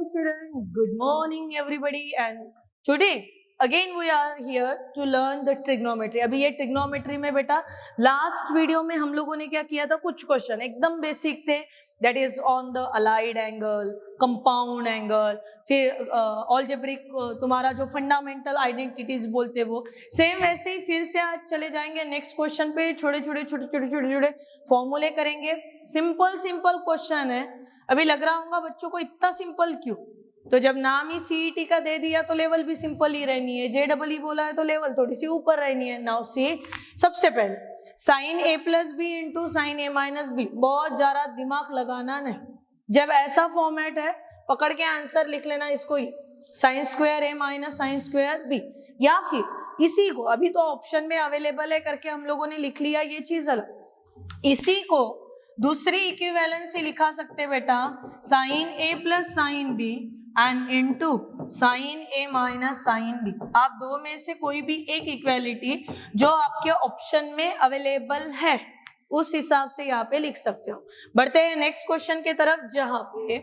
Welcome student, good morning everybody and today again we are here to learn the trigonometry. अभी ये trigonometry में बेटा last video में हम लोगों ने क्या किया था, कुछ क्वेश्चन एकदम बेसिक थे, that is on the allied angle, compound angle, फिर algebraic तुम्हारा जो fundamental identities बोलते वो सेम वैसे ही फिर से आज चले जाएंगे नेक्स्ट क्वेश्चन पे। छोटे छोटे फॉर्मूले करेंगे। सिंपल क्वेश्चन है। अभी लग रहा होगा बच्चों को इतना सिंपल क्यों, तो जब नाम ही सीईटी का दे दिया तो लेवल भी सिंपल ही रहनी है, जेडबल बोला है तो लेवल थोड़ी सी ऊपर रहनी है। नाउ सी, सबसे पहले sign A plus B into sine A minus B, बहुत ज्यादा दिमाग लगाना नहीं। जब ऐसा फॉर्मेट है पकड़ के आंसर लिख लेना इसको, ही साइन स्क्वायर ए माइनस साइन स्क्वायर बी, या फिर इसी को अभी तो ऑप्शन में अवेलेबल है करके हम लोगों ने लिख लिया, ये चीज अलग। इसी को दूसरी इक्विवेलेंसी लिखा सकते बेटा, sine A plus sine B and into sine A minus sine B. आप दो में से कोई भी एक इक्वेलिटी जो आपके ऑप्शन में अवेलेबल है उस हिसाब से यहाँ पे लिख सकते हो। बढ़ते हैं नेक्स्ट क्वेश्चन की तरफ, जहां पे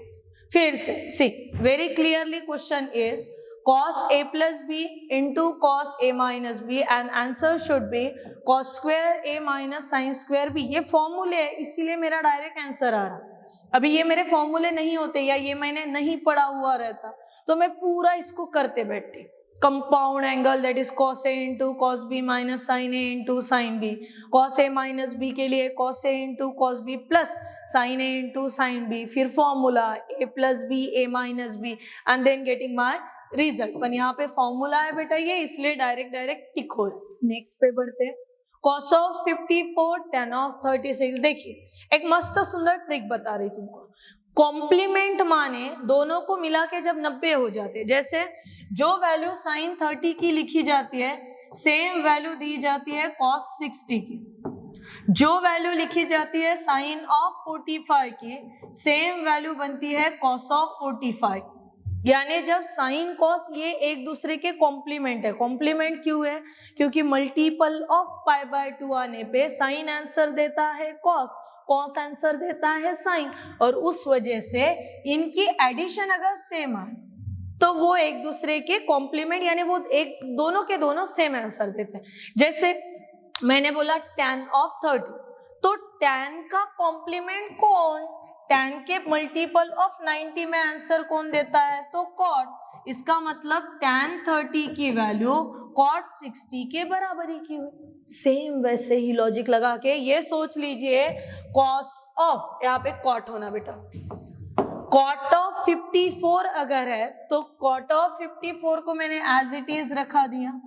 फिर से see very clearly question is cos a plus b into cos a minus b and answer should be cos square a minus sin square b। ये फॉर्मूले है इसीलिए मेरा डायरेक्ट आंसर आ रहा। अभी ये मेरे फॉर्मूले नहीं होते या ये मैंने नहीं पढ़ा हुआ रहता तो मैं पूरा इसको करते बैठती। Compound angle that is cos a into cos b minus sin a into sin b, cos a minus b के लिए cos a into cos b plus sin a into sin b, फिर formula a plus b a minus b and then getting my result. पर यहाँ पे formula है बेटा ये, इसलिए डायरेक्ट टिक हो रहा। नेक्स्ट पे बढ़ते हैं, cos ऑफ 54 tan ऑफ 36। देखिए एक मस्त सुंदर ट्रिक बता रही तुमको। कॉम्प्लीमेंट माने दोनों को मिला के जब 90 हो जाते हैं, जैसे जो वैल्यू साइन 30 की लिखी जाती है सेम वैल्यू दी जाती है cos 60 की, जो वैल्यू लिखी जाती है साइन ऑफ 45 की सेम वैल्यू बनती है cos ऑफ 45। यानी जब साइन कॉस ये एक दूसरे के कॉम्प्लीमेंट है। कॉम्प्लीमेंट क्यों है? क्योंकि मल्टीपल ऑफ पाई बाय 2 आने पे साइन आंसर देता है कॉस, कॉस आंसर देता है साइन, और उस वजह से इनकी एडिशन अगर सेम आए तो वो एक दूसरे के कॉम्प्लीमेंट यानी वो एक दोनों के दोनों सेम आंसर देते हैं। जैसे मैंने बोला tan ऑफ 30, तो tan का कॉम्प्लीमेंट कौन? tan के मल्टीपल ऑफ 90 में आंसर कौन देता है? तो cot। इसका मतलब tan 30 की वैल्यू cot 60 के बराबर ही की हुई। सेम वैसे ही लॉजिक लगा के ये सोच लीजिए cos ऑफ, यहाँ पे cot होना बेटा, cot ऑफ 54 अगर है तो cot ऑफ 54 को मैंने एज इट इज रखा दिया,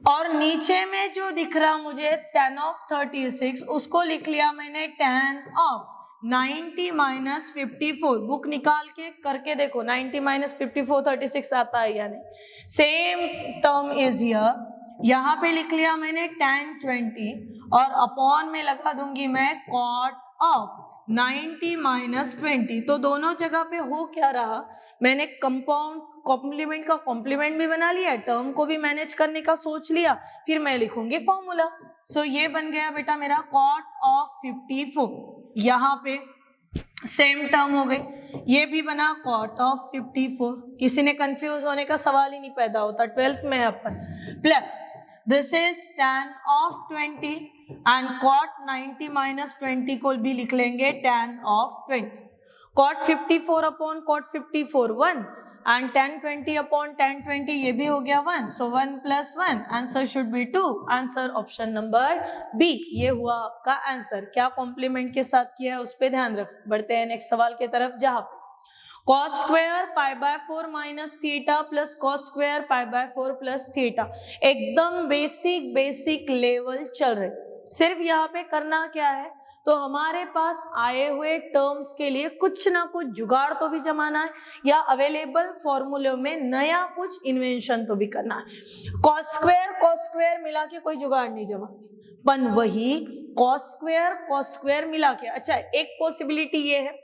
और नीचे में जो दिख रहा मुझे tan ऑफ 36 उसको लिख लिया मैंने tan ऑफ 90 माइनस 54। बुक निकाल के करके देखो 90 माइनस 54 36 आता है या नहीं। सेम टर्म इज हियर, यहाँ पे लिख लिया मैंने tan 20 और अपॉन में लगा दूंगी मैं cot ऑफ 90 माइनस 20। तो दोनों जगह पे हो क्या रहा, मैंने कंपाउंड कॉम्प्लीमेंट का कॉम्प्लीमेंट भी बना लिया, टर्म को भी मैनेज करने का सोच लिया, फिर मैं लिखूंगी फॉर्मूला। सो ये बन गया बेटा मेरा cot ऑफ 54। यहाँ पे सेम टर्म हो गई, ये भी बना cot ऑफ 54। किसी ने कंफ्यूज होने का सवाल ही नहीं पैदा होता, 12th में अपन plus this is tan of 20 and cot 90 minus 20 को भी लिख लेंगे tan of 20। cot 54 upon cot 54 1 and tan 20 upon tan 20 ये भी हो गया 1, so 1 plus 1 answer should be 2। Answer option number B, ये हुआ आपका आंसर। क्या कॉम्प्लीमेंट के साथ किया है उस पर ध्यान रखना। बढ़ते हैं नेक्स्ट सवाल की तरफ, जहां पे cos square pi by 4 minus theta plus cos square pi by 4 plus theta. एकदम बेसिक लेवल चल रहे। सिर्फ यहाँ पे करना क्या है, तो हमारे पास आए हुए टर्म्स के लिए कुछ ना कुछ जुगाड़ तो भी जमाना है, या अवेलेबल फॉर्मूले में नया कुछ इन्वेंशन तो भी करना है। cos स्क्वायर मिला के कोई जुगाड़ नहीं जमाती, पर वही cos स्क्वायर मिला के। अच्छा, एक पॉसिबिलिटी ये है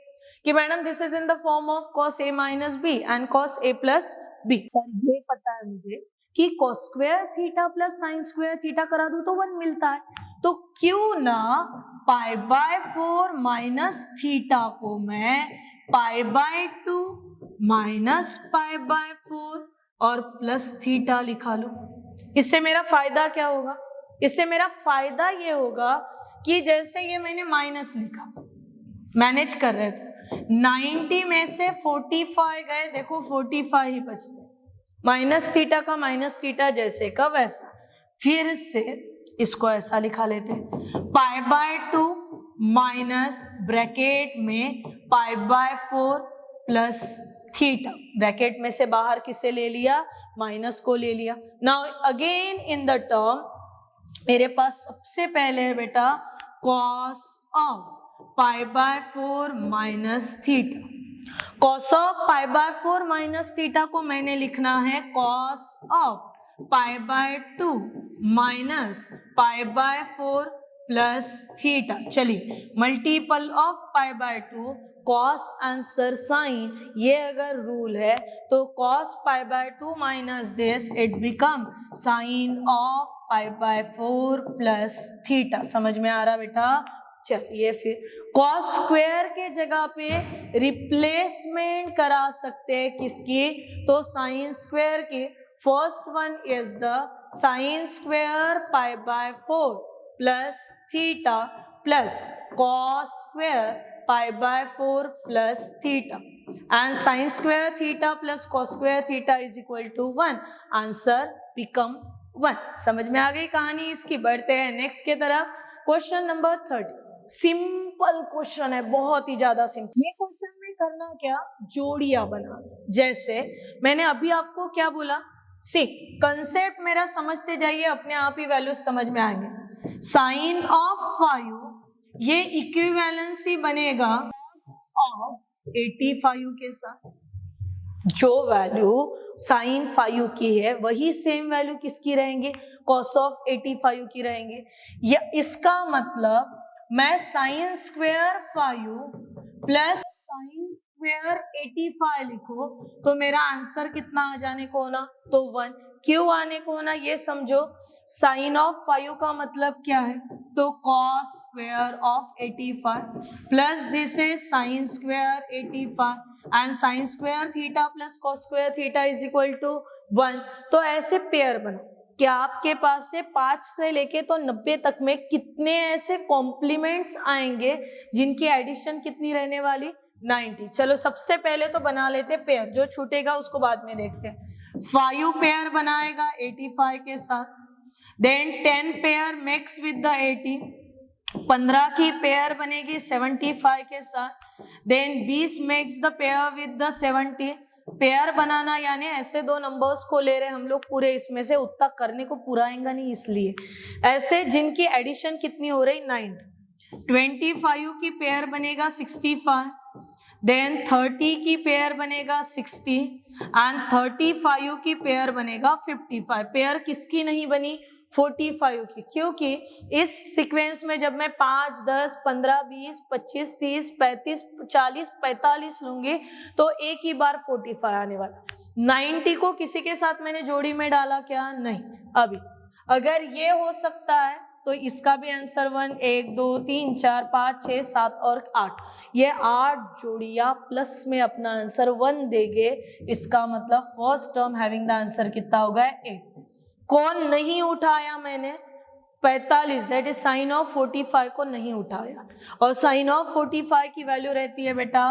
कि madam this is in the form of cos a minus B and cos a plus B. पर ये पता है मुझे कि cos square theta plus sine square theta करा दूं तो 1 मिलता है, तो क्यों ना पाई बाय 4 माइनस थीटा को मैं पाई बाय 2 माइनस पाई बाय 4 और प्लस थीटा लिखा लो। इससे मेरा फायदा क्या होगा? इससे मेरा फायदा ये होगा कि जैसे ये मैंने माइनस लिखा, मैनेज कर रहे थे, 90 में से 45 गए, देखो 45 ही बचते, माइनस थीटा का माइनस थीटा जैसे का वैसा। फिर से इसको ऐसा लिखा लेते, पाई बाय 2 माइनस ब्रैकेट में पाई बाय 4 प्लस थीटा, ब्रैकेट में से बाहर किसे ले लिया? माइनस को ले लिया। Now again in the term मेरे पास सबसे पहले है बेटा cos of pi by 4 minus theta. Cos of pi by 4 minus theta को मैंने लिखना है cos of pi by 2 minus pi by 4 plus theta. चलिए multiple of pi by 2 cos answer sine, ये अगर रूल है तो cos pi by 2 minus this it become sine of pi by 4 plus theta. समझ में आ रहा बेटा? चलिए फिर कॉस स्क्वायर के जगह पे रिप्लेसमेंट करा सकते हैं किसकी? तो साइन स्क्वायर की। First one is the sine square pi by 4 plus theta plus cos square pi by 4 plus theta, and sine square theta plus cos square theta is equal to 1। Answer become 1। समझ में आ गई कहानी इसकी? बढ़ते हैं next के तरफ। Question number 30, simple question है, बहुत ही ज्यादा सिंपल। ये क्वेश्चन में करना क्या? जोड़ियां बना। जैसे मैंने अभी आपको क्या बोला, सी कंसेप्ट मेरा समझते जाइए, अपने आप ही वैल्यूज समझ में आएंगे। साइन ऑफ 5 ये इक्विवेलेंसी बनेगा ऑफ 85 के साथ। जो वैल्यू साइन 5 की है वही सेम वैल्यू किसकी रहेंगे? कॉस ऑफ 85 की रहेंगे। या इसका मतलब मैं sine square 5 plus sine square 85 लिखो तो मेरा आंसर कितना आ जाने को होना? तो 1। क्यों आने को होना ये समझो। साइन ऑफ 5 का मतलब क्या है? तो cos square of 85 plus this is sine square 85 and sine square theta plus cos square theta is equal to 1। तो ऐसे पेयर बना कि आपके पास से 5 से लेके तो 90 तक में कितने ऐसे कॉम्प्लीमेंट्स आएंगे जिनकी एडिशन कितनी रहने वाली? 90। चलो सबसे पहले तो बना लेते पेयर, जो छूटेगा उसको बाद में देखते हैं। 5 पेयर बनाएगा 85 के साथ, then 10 pair mix with the 80, 15 की पेयर बनेगी 75 के साथ, then 20 makes the pair with the 70। Pair बनाना यानी ऐसे दो नंबर्स को ले रहे हम लोग पूरे, इसमें से उतना करने को पूरा आएगा नहीं, इसलिए ऐसे जिनकी एडिशन कितनी हो रही? 90। 25 की पेयर बनेगा 65, देन 30 की पेयर बनेगा 60 एंड 35 की पेयर बनेगा 55। पेयर किसकी नहीं बनी? 45 की। क्योंकि इस सीक्वेंस में जब मैं 5, 10, 15, 20, 25, 30, 35, 40, 45 लूंगी तो एक ही बार 45 आने वाला। 90 को किसी के साथ मैंने जोड़ी में डाला क्या? नहीं। अभी अगर ये हो सकता है तो इसका भी आंसर 1, 1, 2, 3, 4, 5, 6, 7 और 8, ये 8 जोड़ियां प्लस में अपना आंसर 1 देंगे। इसका मतलब first term having the answer कितना होगा? 8। कौन नहीं उठाया मैंने? 45, दैट इज साइन ऑफ 45 को नहीं उठाया, और साइन ऑफ 45 की वैल्यू रहती है बेटा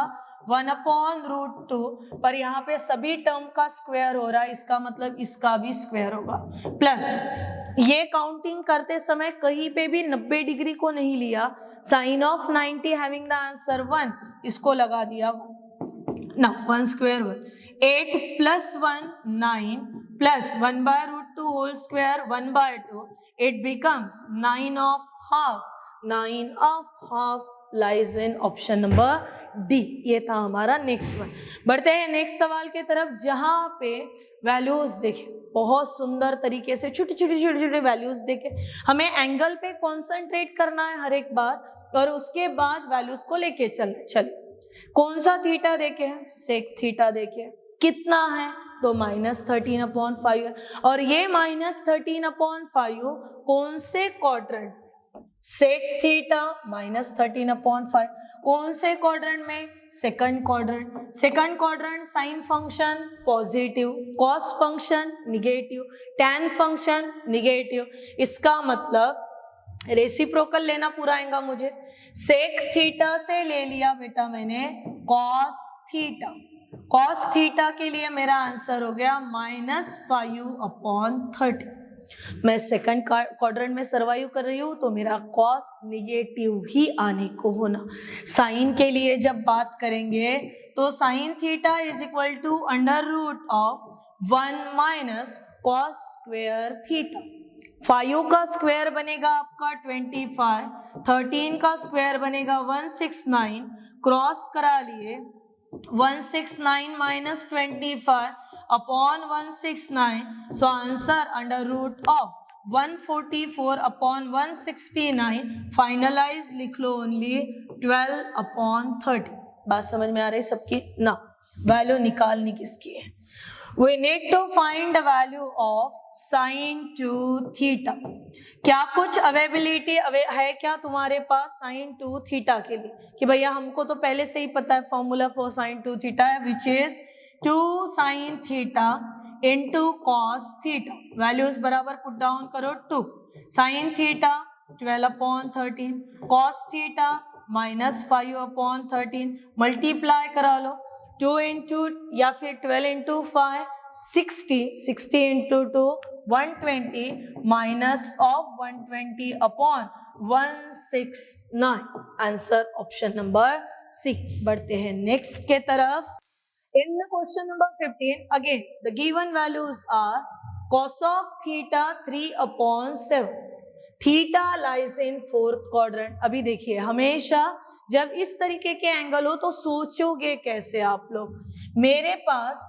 1/√2, पर यहाँ पे सभी टर्म का स्क्वायर हो रहा है, इसका मतलब इसका भी स्क्वायर होगा। प्लस ये काउंटिंग करते समय कहीं पे भी 90 डिग्री को नहीं लिया, sine of 90 having the answer 1, इसको लगा दिया 1। ना 1 square 1, 8 plus 1 9 plus 1/√2 whole square 1/2, it becomes 9 of half. 9 of half lies in option number D। ये था हमारा नेक्स्ट वन। बढ़ते हैं नेक्स्ट सवाल के तरफ, जहां पे वैल्यूज देखें, बहुत सुंदर तरीके से छोटे छोटे वैल्यूज देखें। हमें एंगल पे कॉन्सेंट्रेट करना है हर एक बार, और उसके बाद वैल्यूज को लेके चले। कौन सा थीटा देखे? सेक थीटा देखे। कितना है? तो -13/5 है, और ये -13/5 कौन से क्वाड्रेंट? Sec theta -13/5। कौन से क्वाड्रेंट में? Second quadrant. Second quadrant sine function positive, cos function negative, tan function negative. इसका मतलब रेसिप्रोकल लेना पूरा आएगा मुझे। सेक थीटा से ले लिया बेटा मैंने कॉस थीटा। कॉस थीटा के लिए मेरा आंसर हो गया -5/30। मैं सेकंड क्वाड्रेंट में सर्वाइव कर रही हूं तो मेरा कॉस निगेटिव ही आने को होना। साइन के लिए जब बात करेंगे तो sine theta is equal to √1 minus cos square theta. 5 का स्क्वायर बनेगा आपका 25, 13 का स्क्वायर बनेगा 169, क्रॉस करा लिए 169 minus 25 upon 169, so answer √144/169। Finalize लिख लो ओनली 12/30। बात समझ में आ रही सबकी ना? वैल्यू निकालनी किसकी है? We need to find the value of sin 2 theta. क्या कुछ अवेबिलिटी है क्या तुम्हारे पास sin 2 थीटा के लिए? कि भैया हमको तो पहले से ही पता है फॉर्मूला फॉर sin 2 थीटा है which is 2 sin theta into cos theta. Values बराबर पुट डाउन करो। 2 sin theta 12/13, cos theta -5/13, multiply करा लो 2 इंटू या फिर 12 into 5 60, 60 into 2 120 minus of 120/169। Answer option number C. बढ़ते हैं नेक्स्ट के तरफ। In question number 15 again the given values are cos of theta 3/7। Theta lies in fourth quadrant. अभी देखिए हमेशा जब इस तरीके के एंगल हो तो सोचोगे कैसे आप लोग? मेरे पास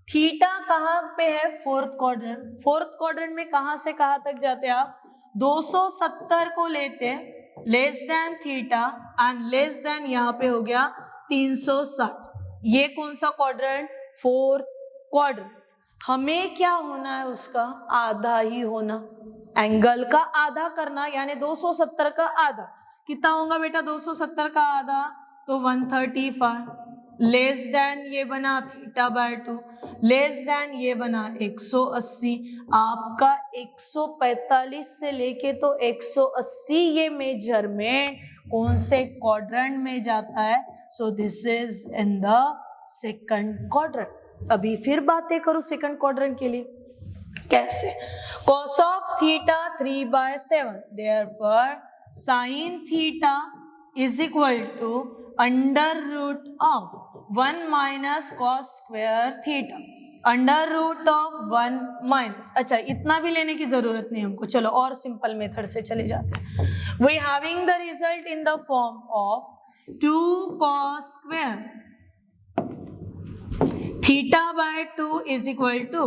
थीटा कहाँ पे है? Fourth quadrant. फोर्थ क्वाड्रेंट में कहां से कहां तक जाते हैं आप? 270 को लेते हैं less than theta and less than यहाँ पे हो गया 360। ये कौन सा क्वाड्रेंट? Fourth quadrant. हमें क्या होना है? उसका आधा ही होना। एंगल का आधा करना यानी 270 का आधा कितना होगा बेटा? 270 का आधा तो 135 लेस देन ये बना θ/2 लेस देन ये बना 180। आपका 145 से लेके तो 180 ये मेजरमेंट कौन से क्वाड्रेंट में जाता है? So this is in the second quadrant. अभी फिर बातें करो सेकंड क्वाड्रेंट के लिए कैसे? cos of theta 3/7, therefore sin theta is equal to √1 minus cos square theta। √1 minus. अच्छा इतना भी लेने की जरूरत नहीं हमको, चलो और सिंपल मेथड से चले जाते हैं। We having the result in the form of 2 cos square θ/2 is equal to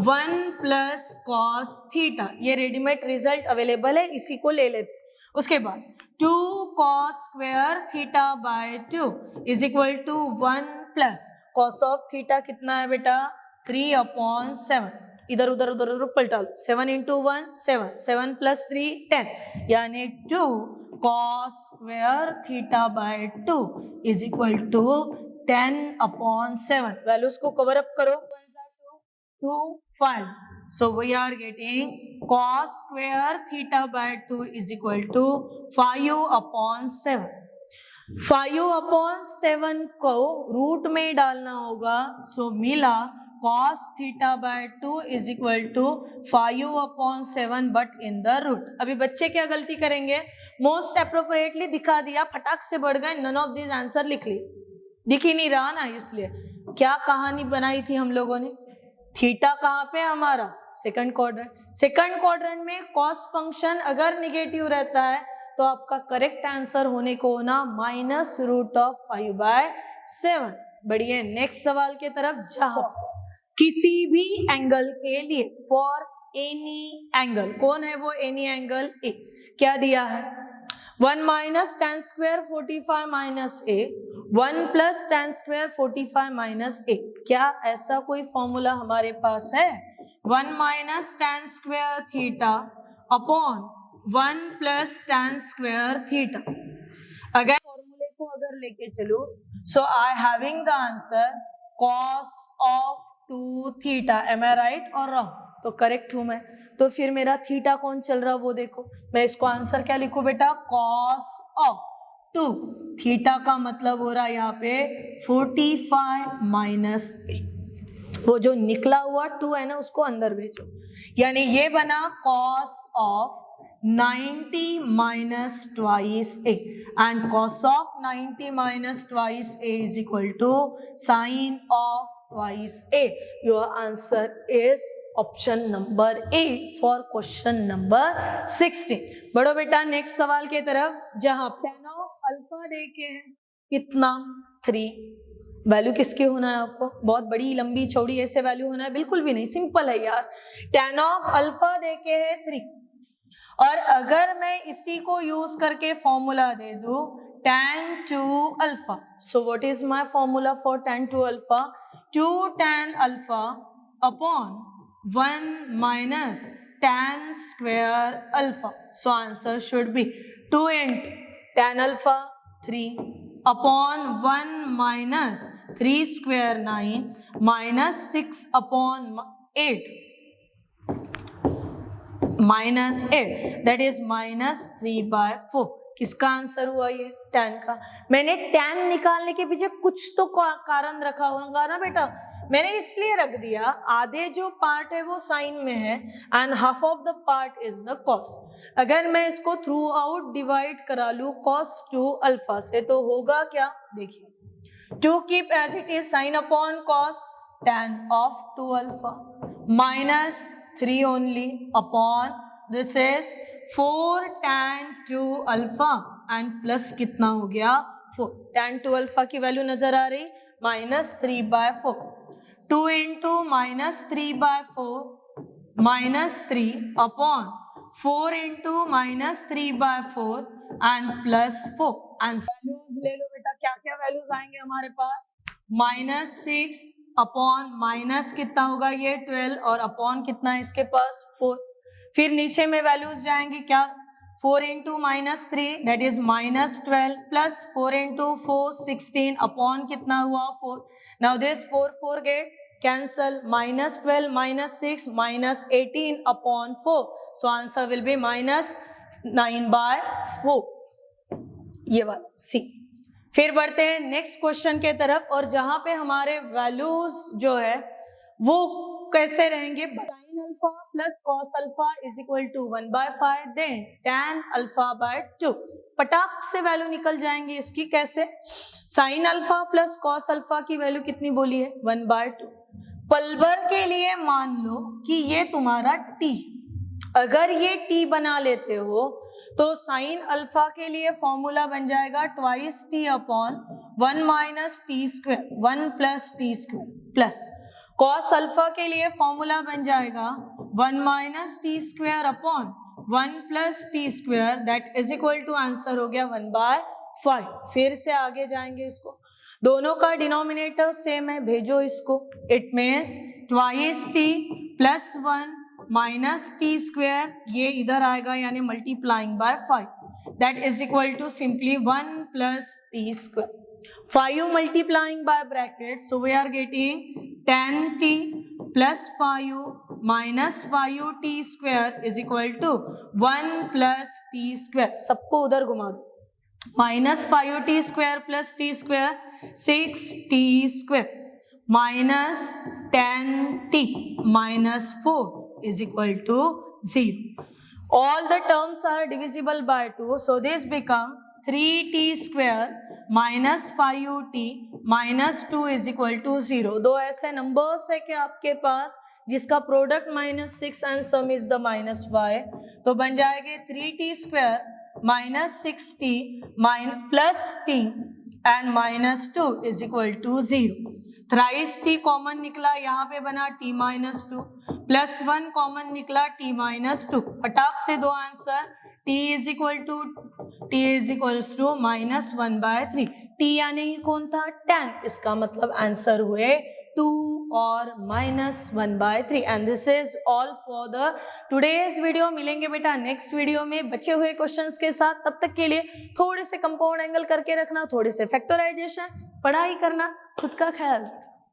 1 plus cos theta. ये रेडीमेड रिजल्ट अवेलेबल है, इसी को ले लेते। उसके बाद 2 cos square θ/2 is equal to 1 plus cos of theta कितना है बेटा? 3/7। इधर उधर उधर उधर पलटा लो। 7 into 1 7, 7 plus 3 10 यानी 2 cos square θ/2 is equal to 10/7। Values को कवर अप करो। 2 5, so we are getting cos square θ/2 is equal to 5/7। 5/7 को रूट में डालना होगा, सो मिला cos θ/2 is equal to 5/7 but in the root. अभी बच्चे क्या गलती करेंगे? मोस्ट अप्रोप्रिएटली दिखा दिया, फटाक से बढ़ गए, नन ऑफ दिस आंसर लिख लिए। दिख ही नहीं रहा ना, इसलिए क्या कहानी बनाई थी हम लोगों ने? थीटा कहाँ पे हमारा? Second quadrant. सेकंड क्वाड्रेंट में कॉस फंक्शन अगर निगेटिव रहता है तो आपका करेक्ट आंसर होने को होना -√5/7। बढ़िए नेक्स्ट सवाल के तरफ। जहां किसी भी एंगल के लिए फॉर एनी एंगल, कौन है वो एनी एंगल? ए। क्या दिया है? 1 minus tan square 45 minus a, 1 plus tan square 45 minus a। क्या ऐसा कोई फॉर्मूला हमारे पास है? 1 minus tan square theta upon 1 plus tan square theta. अगर फॉर्मूले को अगर लेके चलो, so I having the answer cos of 2 theta. Am I right और रॉन्ग? तो करेक्ट हूं मैं। तो फिर मेरा थीटा कौन चल रहा वो देखो, मैं इसको आंसर क्या लिखूं बेटा, cos ऑफ 2 थीटा का मतलब हो रहा है यहाँ पे 45 माइनस, वो जो निकला हुआ 2 है ना उसको अंदर भेजो, यानी ये बना cos of 90 minus twice a, and cos of 90 minus twice a is equal to sin of twice a. Your answer is option number A for question number 16. बढ़ो बेटा नेक्स्ट सवाल के तरफ, जहां tan of अल्फा देखे हैं कितना 3, value किसकी होना है आपको, बहुत बड़ी लंबी चौड़ी ऐसे वैल्यू होना है, बिल्कुल भी नहीं, सिंपल है यार। tan ऑफ अल्फा देखे है 3, और अगर मैं इसी को यूज करके फॉर्मूला दे दू tan 2 alpha, so what is my formula for tan 2 alpha, 2 tan alpha upon 1 minus tan square alpha. So answer should be 2 into tan alpha 3 upon 1 minus 3 square 9 minus 6 upon 8 minus 8, that is minus 3/4। किसका answer हुआ ये, tan का। मैंने tan निकालने के पीछे कुछ तो कारण रखा होगा ना बेटा, मैंने इसलिए रख दिया, आधे जो पार्ट है वो साइन में है and half of the part is the cos। अगर मैं इसको थ्रू आउट डिवाइड करा लू cos 2 अल्फा से तो होगा क्या, देखिए 2 keep as it is sine upon cos tan of 2 alpha minus 3 only upon this is 4 tan 2 alpha and plus कितना हो गया 4। tan 2 अल्फा की वैल्यू नजर आ रही, minus 3/4, 2 into minus 3/4 minus 3 upon 4 into minus 3/4 and plus 4। Answer ले लो बेटा, क्या क्या वैल्यूज आएंगे हमारे पास, माइनस 6 अपॉन माइनस कितना होगा ये 12 और अपॉन कितना है इसके पास 4। फिर नीचे में वैल्यूज जाएंगे क्या, 4 into minus 3 that is minus 12 plus 4 into 4 16 upon कितना हुआ 4। Now this 4 get cancel, minus 12 minus 6 minus 18 upon 4, so answer will be minus 9/4, ये वाला सी। फिर बढ़ते हैं नेक्स्ट क्वेश्चन के तरफ, और जहां पे हमारे वैल्यूज जो है वो कैसे रहेंगे, sin alpha plus cos alpha is equal to 1/5 then tan अल्फा/2। पटाख से वैल्यू निकल जाएंगे इसकी, कैसे, sin alpha plus cos alpha की वैल्यू कितनी बोली है 1/2। पलबर के लिए मान लो कि ये तुम्हारा t, अगर ये t बना लेते हो तो साइन अल्फा के लिए फॉर्मूला बन जाएगा twice T upon 1 minus T square 1 plus T square, plus cos alpha के लिए फॉर्मूला बन जाएगा 1 minus T square upon 1 plus T square, that is equal to answer हो गया 1/5। फिर से आगे जाएंगे, इसको दोनों का डिनोमिनेटर सेम है, भेजो इसको, it means twice T plus 1 minus T square, ये इधर आएगा यानी multiplying by 5, that is equal to simply 1 plus T square, 5 multiplying by bracket, so we are getting 10t plus 5 minus 5t square is equal to 1 plus T square. सबको उधर घुमा दो, minus 5t square plus T square 6t square minus 10t minus 4 is equal to 0. All the terms are divisible by 2, so this become 3t square minus 5t minus 2 is equal to 0. दो ऐसे numbers है कि आपके पास जिसका product -6 and sum is the -5, तो बन जाएंगे 3t square minus 6t plus t and -2 is equal to 0। Thrice t common निकला, यहाँ पे बना t -2 प्लस 1 कॉमन निकला t -2, फटाक से दो answer, t is equal to -1/3, t यानी कौन था tan, इसका मतलब आंसर हुए 2 और -1/3 and this is all for the today's video. मिलेंगे बेटा नेक्स्ट वीडियो में बचे हुए क्वेश्चंस के साथ। तब तक के लिए थोड़े से कंपाउंड एंगल करके रखना, थोड़े से फैक्टराइजेशन, पढ़ाई करना, खुद का ख्याल रखना।